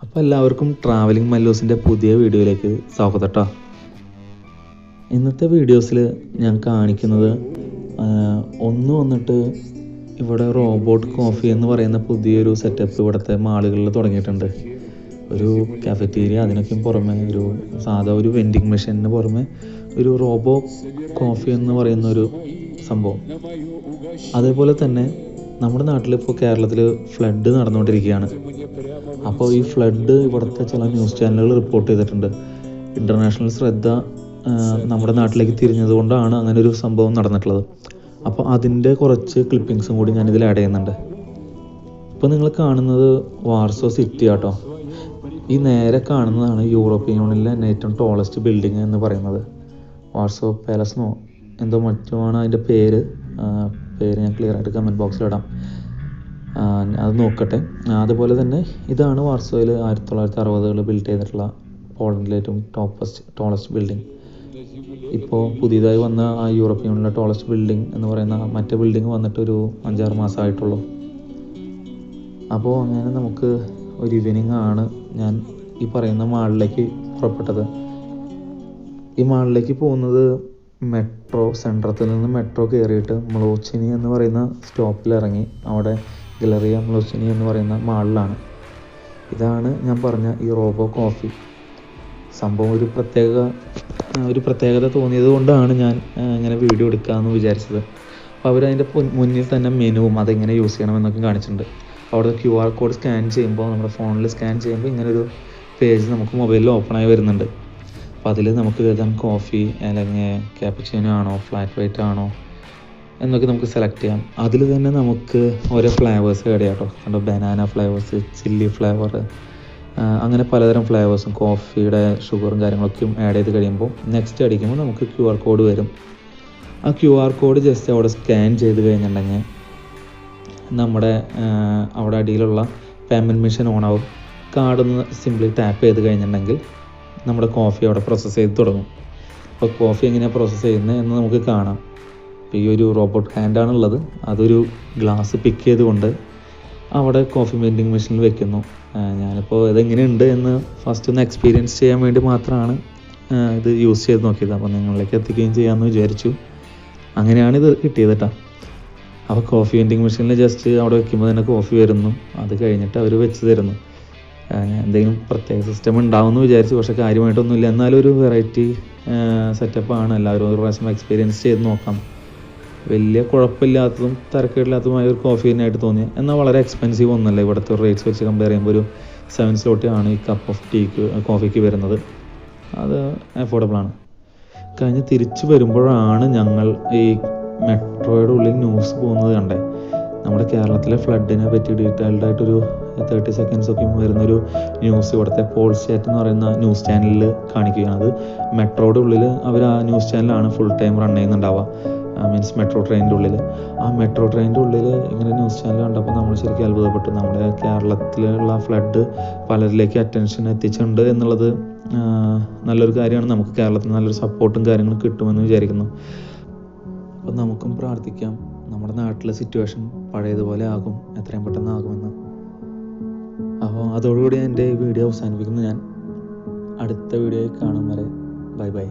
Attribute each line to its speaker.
Speaker 1: അപ്പോൾ എല്ലാവർക്കും ട്രാവലിംഗ് മല്ലൂസിൻ്റെ പുതിയ വീഡിയോയിലേക്ക് സ്വാഗതം കേട്ടോ. ഇന്നത്തെ വീഡിയോസിൽ ഞാൻ കാണിക്കുന്നത് വന്നിട്ട് ഇവിടെ റോബോട്ട് കോഫി എന്ന് പറയുന്ന പുതിയൊരു സെറ്റപ്പ് ഇവിടുത്തെ മാളുകളിൽ തുടങ്ങിയിട്ടുണ്ട്. ഒരു കാഫറ്റീരിയ, അതിനൊക്കെ പുറമെ ഒരു വെൻഡിങ് മെഷീനിന് പുറമെ ഒരു റോബോ കോഫി എന്ന് പറയുന്നൊരു സംഭവം. അതേപോലെ തന്നെ നമ്മുടെ നാട്ടിലിപ്പോൾ കേരളത്തിൽ ഫ്ലഡ് നടന്നുകൊണ്ടിരിക്കുകയാണ്. അപ്പോൾ ഈ ഫ്ലഡ് ഇവിടുത്തെ ചില ന്യൂസ് ചാനലുകൾ റിപ്പോർട്ട് ചെയ്തിട്ടുണ്ട്. ഇൻ്റർനാഷണൽ ശ്രദ്ധ നമ്മുടെ നാട്ടിലേക്ക് തിരിഞ്ഞതുകൊണ്ടാണ് അങ്ങനെ ഒരു സംഭവം നടന്നിട്ടുള്ളത്. അപ്പോൾ അതിൻ്റെ കുറച്ച് ക്ലിപ്പിങ്സും കൂടി ഞാനിതിൽ ആഡ് ചെയ്യുന്നുണ്ട്. ഇപ്പോൾ നിങ്ങൾ കാണുന്നത് വാർസോ സിറ്റി ആട്ടോ. ഈ നേരെ കാണുന്നതാണ് യൂറോപ്യൻ യൂണിയനിലെ ഏറ്റവും ടോളസ്റ്റ് ബിൽഡിംഗ് എന്ന് പറയുന്നത്. വാർസോ പാലസ്ന്നോ എന്തോ മറ്റുമാണ് അതിൻ്റെ പേര് ഞാൻ ക്ലിയർ ആയിട്ട് കമൻറ്റ് ബോക്സിലിടാം, അത് നോക്കട്ടെ. അതുപോലെ തന്നെ ഇതാണ് വാർസോയിൽ 1960 ബിൽഡ് ചെയ്തിട്ടുള്ള പോളണ്ടിലെ ഏറ്റവും ടോളസ്റ്റ് ബിൽഡിംഗ്. ഇപ്പോൾ പുതിയതായി വന്ന ആ യൂറോപ്യൻ യൂണിയനിലെ ടോളസ്റ്റ് ബിൽഡിംഗ് എന്ന് പറയുന്ന മറ്റേ ബിൽഡിംഗ് വന്നിട്ട് ഒരു 5-6 മാസമായിട്ടുള്ളൂ. അപ്പോൾ അങ്ങനെ നമുക്ക് ഒരു ഈവനിങ് ആണ് ഞാൻ ഈ പറയുന്ന മാളിലേക്ക് പുറപ്പെട്ടത്. ഈ മാളിലേക്ക് പോകുന്നത് മെട്രോ സെൻട്രത്തിൽ നിന്ന് മെട്രോ കയറിയിട്ട് മ്ലോച്ചിനി എന്ന് പറയുന്ന സ്റ്റോപ്പിൽ ഇറങ്ങി അവിടെ ഗലറിയ മ്ലോച്ചിനി എന്ന് പറയുന്ന മാളിലാണ്. ഇതാണ് ഞാൻ പറഞ്ഞ ഈ റോബോ കോഫി സംഭവം. ഒരു പ്രത്യേകത തോന്നിയത് കൊണ്ടാണ് ഞാൻ ഇങ്ങനെ വീഡിയോ എടുക്കാമെന്ന് വിചാരിച്ചത്. അപ്പോൾ അവരതിൻ്റെ മുന്നിൽ തന്നെ മെനുവും അതെങ്ങനെ യൂസ് ചെയ്യണമെന്നൊക്കെ കാണിച്ചിട്ടുണ്ട്. അവിടെ QR കോഡ് സ്കാൻ ചെയ്യുമ്പോൾ, നമ്മുടെ ഫോണിൽ സ്കാൻ ചെയ്യുമ്പോൾ ഇങ്ങനൊരു പേജ് നമുക്ക് മൊബൈലിൽ ഓപ്പണായി വരുന്നുണ്ട്. അപ്പോൾ അതിൽ നമുക്ക് എഴുതാം കോഫി അല്ലെങ്കിൽ ക്യാപ്പുച്ചിനോ ആണോ, ഫ്ലാറ്റ് വൈറ്റ് ആണോ എന്നൊക്കെ നമുക്ക് സെലക്ട് ചെയ്യാം. അതിൽ തന്നെ നമുക്ക് ഓരോ ഫ്ലേവേഴ്സ് ആഡ് ചെയ്യാം കേട്ടോ. കണ്ടോ, ബനാന ഫ്ലേവേഴ്സ്, ചില്ലി ഫ്ലേവർ, അങ്ങനെ പലതരം ഫ്ലേവേഴ്സും കോഫിയുടെ ഷുഗറും കാര്യങ്ങളൊക്കെയും ആഡ് ചെയ്ത് കഴിയുമ്പോൾ നെക്സ്റ്റ് അടിക്കുമ്പോൾ നമുക്ക് QR കോഡ് വരും. ആ QR കോഡ് ജസ്റ്റ് അവിടെ സ്കാൻ ചെയ്ത് കഴിഞ്ഞിട്ടുണ്ടെങ്കിൽ നമ്മുടെ അവിടെ അടിയിലുള്ള പേയ്മെൻറ്റ് മെഷീൻ ഓണാവും. കാർഡൊന്ന് സിംപ്ലി ടാപ്പ് ചെയ്ത് കഴിഞ്ഞിട്ടുണ്ടെങ്കിൽ നമ്മുടെ കോഫി അവിടെ പ്രോസസ്സ് ചെയ്ത് തുടങ്ങും. അപ്പോൾ കോഫി എങ്ങനെയാണ് പ്രോസസ്സ് ചെയ്യുന്നത് എന്ന് നമുക്ക് കാണാം. ഇപ്പോൾ ഈ ഒരു റോബോട്ട് ഹാൻഡാണുള്ളത്. അതൊരു ഗ്ലാസ് പിക്ക് ചെയ്തുകൊണ്ട് അവിടെ കോഫി വെൻഡിങ് മെഷീനിൽ വെക്കുന്നു. ഞാനിപ്പോൾ ഇതെങ്ങനെയുണ്ട് എന്ന് ഫസ്റ്റ് ഒന്ന് എക്സ്പീരിയൻസ് ചെയ്യാൻ വേണ്ടി മാത്രമാണ് ഇത് യൂസ് ചെയ്ത് നോക്കിയത്. അപ്പോൾ നിങ്ങളിലേക്ക് എത്തിക്കുകയും ചെയ്യാമെന്ന് വിചാരിച്ചു. അങ്ങനെയാണ് ഇത് കിട്ടിയത് കേട്ടോ. അപ്പോൾ കോഫി വെൻഡിങ് മെഷീനിൽ ജസ്റ്റ് അവിടെ വെക്കുമ്പോൾ തന്നെ കോഫി വരുന്നു. അത് കഴിഞ്ഞിട്ട് അവർ വെച്ച് തരുന്നു. എന്തെങ്കിലും പ്രത്യേക സിസ്റ്റം ഉണ്ടാവുമെന്ന് വിചാരിച്ചു, പക്ഷേ കാര്യമായിട്ടൊന്നുമില്ല. എന്നാലും ഒരു വെറൈറ്റി സെറ്റപ്പാണ്. എല്ലാവരും ഒരു പ്രാവശ്യം എക്സ്പീരിയൻസ് ചെയ്ത് നോക്കാം. വലിയ കുഴപ്പമില്ലാത്തതും തരക്കേടില്ലാത്തതുമായ ഒരു കോഫി തന്നെയായിട്ട് തോന്നി. എന്നാൽ വളരെ എക്സ്പെൻസീവ് ഒന്നുമല്ല. ഇവിടുത്തെ റേറ്റ്സ് വെച്ച് കമ്പയർ ചെയ്യുമ്പോൾ ഒരു 7 സ്ലോട്ടി ആണ് ഈ കപ്പ് ഓഫ് കോഫിക്ക് വരുന്നത്. അത് അഫോർഡബിളാണ്. കഴിഞ്ഞ് തിരിച്ചു വരുമ്പോഴാണ് ഞങ്ങൾ ഈ മെട്രോയുടെ ഉള്ളിൽ ന്യൂസ് പോകുന്നത് കണ്ടേ. നമ്മുടെ കേരളത്തിലെ ഫ്ലഡിനെ പറ്റി ഡീറ്റെയിൽഡ് ആയിട്ടൊരു 30 സെക്കൻഡ്സൊക്കെ വരുന്നൊരു ന്യൂസ് ഇവിടുത്തെ പോൾസാറ്റ് എന്ന് പറയുന്ന ന്യൂസ് ചാനലിൽ കാണിക്കുകയാണ്. അത് മെട്രോയുടെ ഉള്ളിൽ അവർ ആ ന്യൂസ് ചാനലാണ് ഫുൾ ടൈം റൺ ചെയ്യുന്നുണ്ടാവുക. മീൻസ് മെട്രോ ട്രെയിനിൻ്റെ ഉള്ളിൽ. ആ മെട്രോ ട്രെയിനിൻ്റെ ഉള്ളിൽ ഇങ്ങനെ ന്യൂസ് ചാനൽ കണ്ടപ്പോൾ നമ്മൾ ശരിക്കും അത്ഭുതപ്പെട്ടു. നമ്മുടെ കേരളത്തിലുള്ള ഫ്ലഡ് പലരിലേക്ക് അറ്റൻഷൻ എത്തിച്ചിട്ടുണ്ട് എന്നുള്ളത് നല്ലൊരു കാര്യമാണ്. നമുക്ക് കേരളത്തിൽ നല്ലൊരു സപ്പോർട്ടും കാര്യങ്ങളും കിട്ടുമെന്ന് വിചാരിക്കുന്നു. അപ്പോൾ നമുക്കും പ്രാർത്ഥിക്കാം നമ്മുടെ നാട്ടിലെ സിറ്റുവേഷൻ പഴയതുപോലെ ആകും, എത്രയും പെട്ടെന്ന് ആകുമെന്ന്. അപ്പോൾ അതോടുകൂടി എൻ്റെ വീഡിയോ അവസാനിപ്പിക്കുന്നു. ഞാൻ അടുത്ത വീഡിയോയിൽ കാണും വരെ ബൈ.